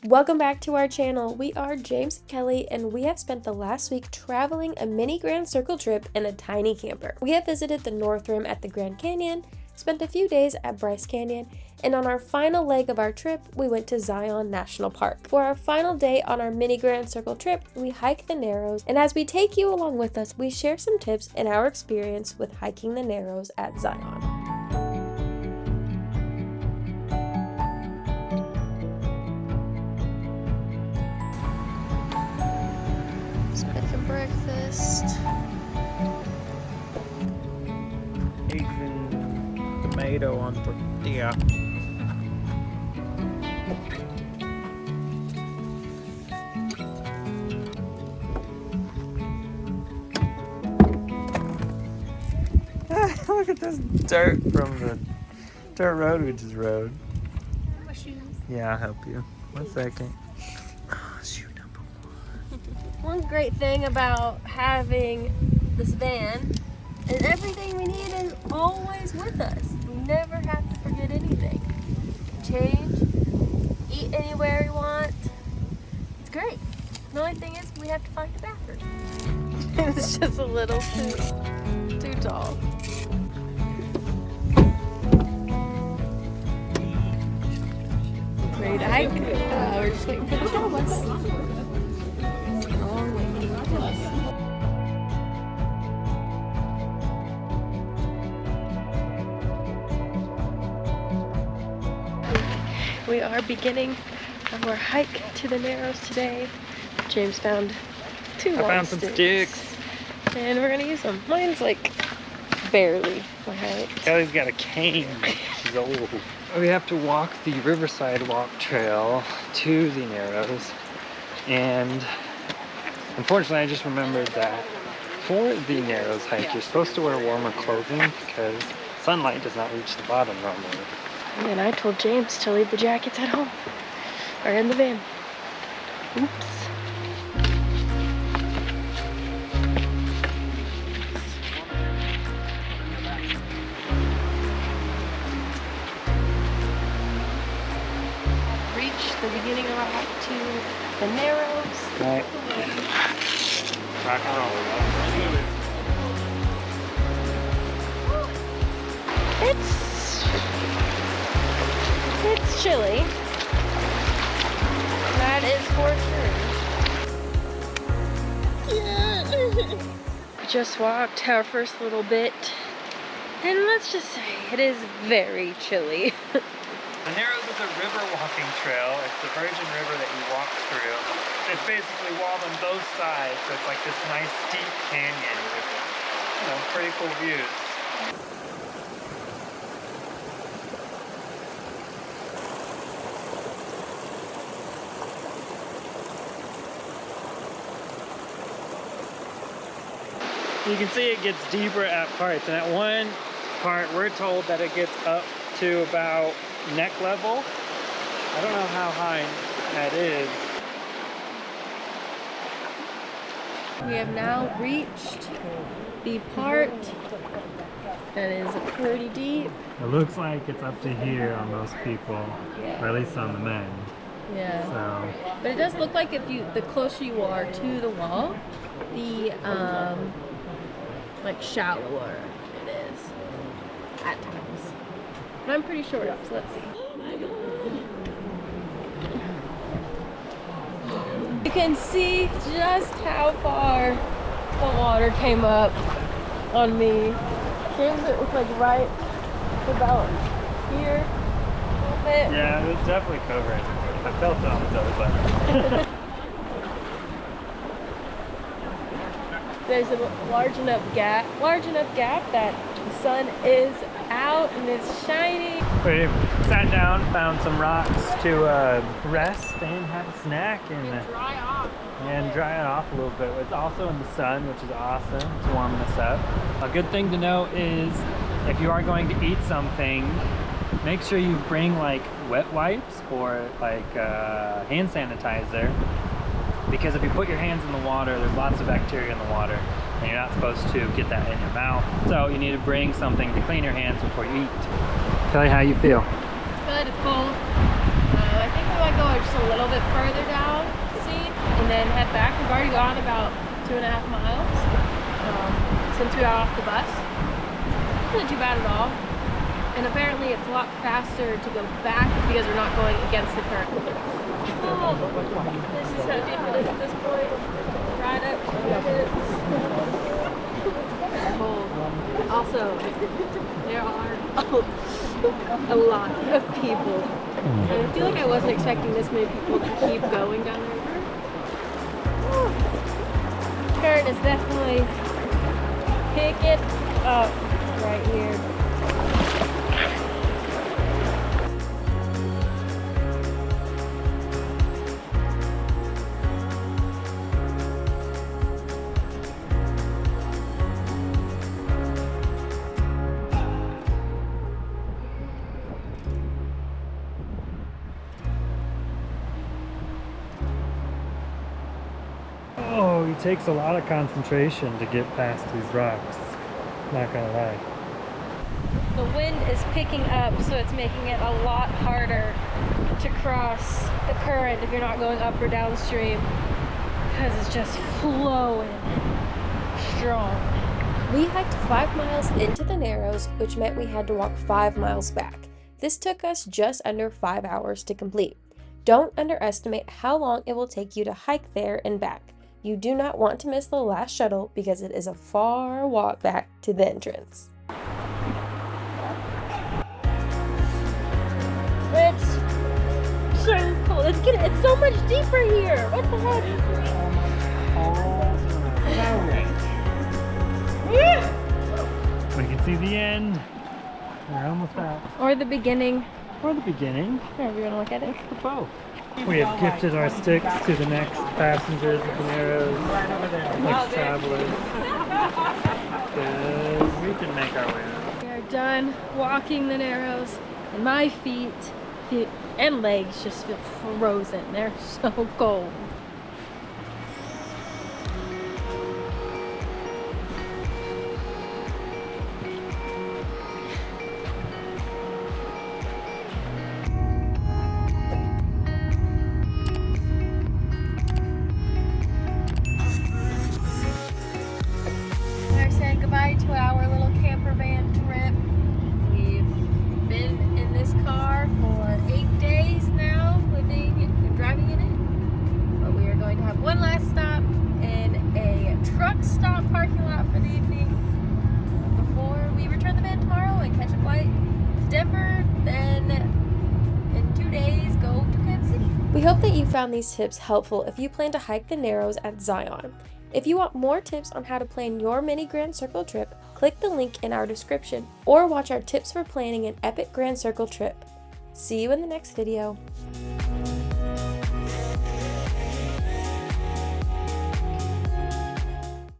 Welcome back to our channel. We are James and Kelly, and we have spent the last week traveling a mini Grand Circle trip in a tiny camper. We have visited the North Rim at the Grand Canyon, spent a few days at Bryce Canyon, and on our final leg of our trip, we went to Zion National Park. For our final day on our mini Grand Circle trip, we hike the Narrows, and as we take you along with us, we share some tips and our experience with hiking the Narrows at Zion. Making breakfast. Eggs and tomato on tortilla. Look at this dirt from the dirt road we just rode. My shoes. Yeah, I'll help you. 1 second. One great thing about having this van is everything we need is always with us. We never have to forget anything. Change, eat anywhere we want. It's great. The only thing is we have to find a bathroom. It's just a little too tall. Ready to hike? We're just waiting for the shuttle bus. We are beginning our hike to the Narrows today. James found two long sticks. And we're gonna use them. Mine's like barely my height. Kelly's got a cane. She's old. We have to walk the Riverside Walk Trail to the Narrows. And unfortunately, I just remembered that for the Narrows hike, you're supposed to wear warmer clothing because sunlight does not reach the bottom normally. And then I told James to leave the jackets at home or in the van. Oops. Reached the beginning of our hike to the Narrows. Right. Rock and roll. It's chilly. That is for sure. Yeah. Just walked our first little bit, and let's just say it is very chilly. The Narrows is a river walking trail. It's the Virgin River that you walk through. It's basically walled on both sides, so it's like this nice steep canyon with, pretty cool views. You can see it gets deeper at parts, and at one part we're told that it gets up to about neck level. I don't know how high that is. We have now reached the part that is pretty deep. It looks like it's up to here on most people, or at least on the men. Yeah. So. But it does look like the closer you are to the wall, the like shallower it is at times. But I'm pretty short up, so let's see. You can see just how far the water came up on me. James, it was like right about here a little bit. Yeah, it was definitely covering. I felt it on the toe, but. There's a large enough gap that the sun is out and it's shining. We sat down, found some rocks to rest and have a snack and dry off. And dry it off a little bit. It's also in the sun, which is awesome. It's warming us up. A good thing to know is if you are going to eat something, make sure you bring like wet wipes or like hand sanitizer. Because if you put your hands in the water, there's lots of bacteria in the water, and you're not supposed to get that in your mouth. So you need to bring something to clean your hands before you eat. Kelly, how you feel? It's good, it's cold. I think we might go just a little bit further down, see, and then head back. We've already gone about 2.5 miles since we got off the bus. Not too bad at all. And apparently it's a lot faster to go back because we're not going against the current. Oh, this is how deep it is at this point. Right up to the hips. It's cold. Also, there are a lot of people. And I feel like I wasn't expecting this many people to keep going down the river. Current is definitely picking up right here. Oh, it takes a lot of concentration to get past these rocks. Not gonna lie. The wind is picking up, so it's making it a lot harder to cross the current if you're not going up or downstream, because it's just flowing strong. We hiked 5 miles into the Narrows, which meant we had to walk 5 miles back. This took us just under 5 hours to complete. Don't underestimate how long it will take you to hike there and back. You do not want to miss the last shuttle because it is a far walk back to the entrance. It's so cold. It's so much deeper here. What the heck? We can see the end. We're almost out. Or the beginning. Or the beginning. However you want to look at it. It's the both. We have gifted our sticks to the next passengers of the Narrows, next travelers. Because we can make our way out. We are done walking the Narrows, and my feet and legs just feel frozen. They're so cold. We're saying goodbye to our little camper van trip. We've been in this car for 8 days now, living and driving in it. But we are going to have one last stop in a truck stop parking lot for the evening before we return the van tomorrow and catch a flight to Denver. Then in 2 days, go to Kansas City. We hope that you found these tips helpful if you plan to hike the Narrows at Zion. If you want more tips on how to plan your mini Grand Circle trip, click the link in our description or watch our tips for planning an epic Grand Circle trip. See you in the next video.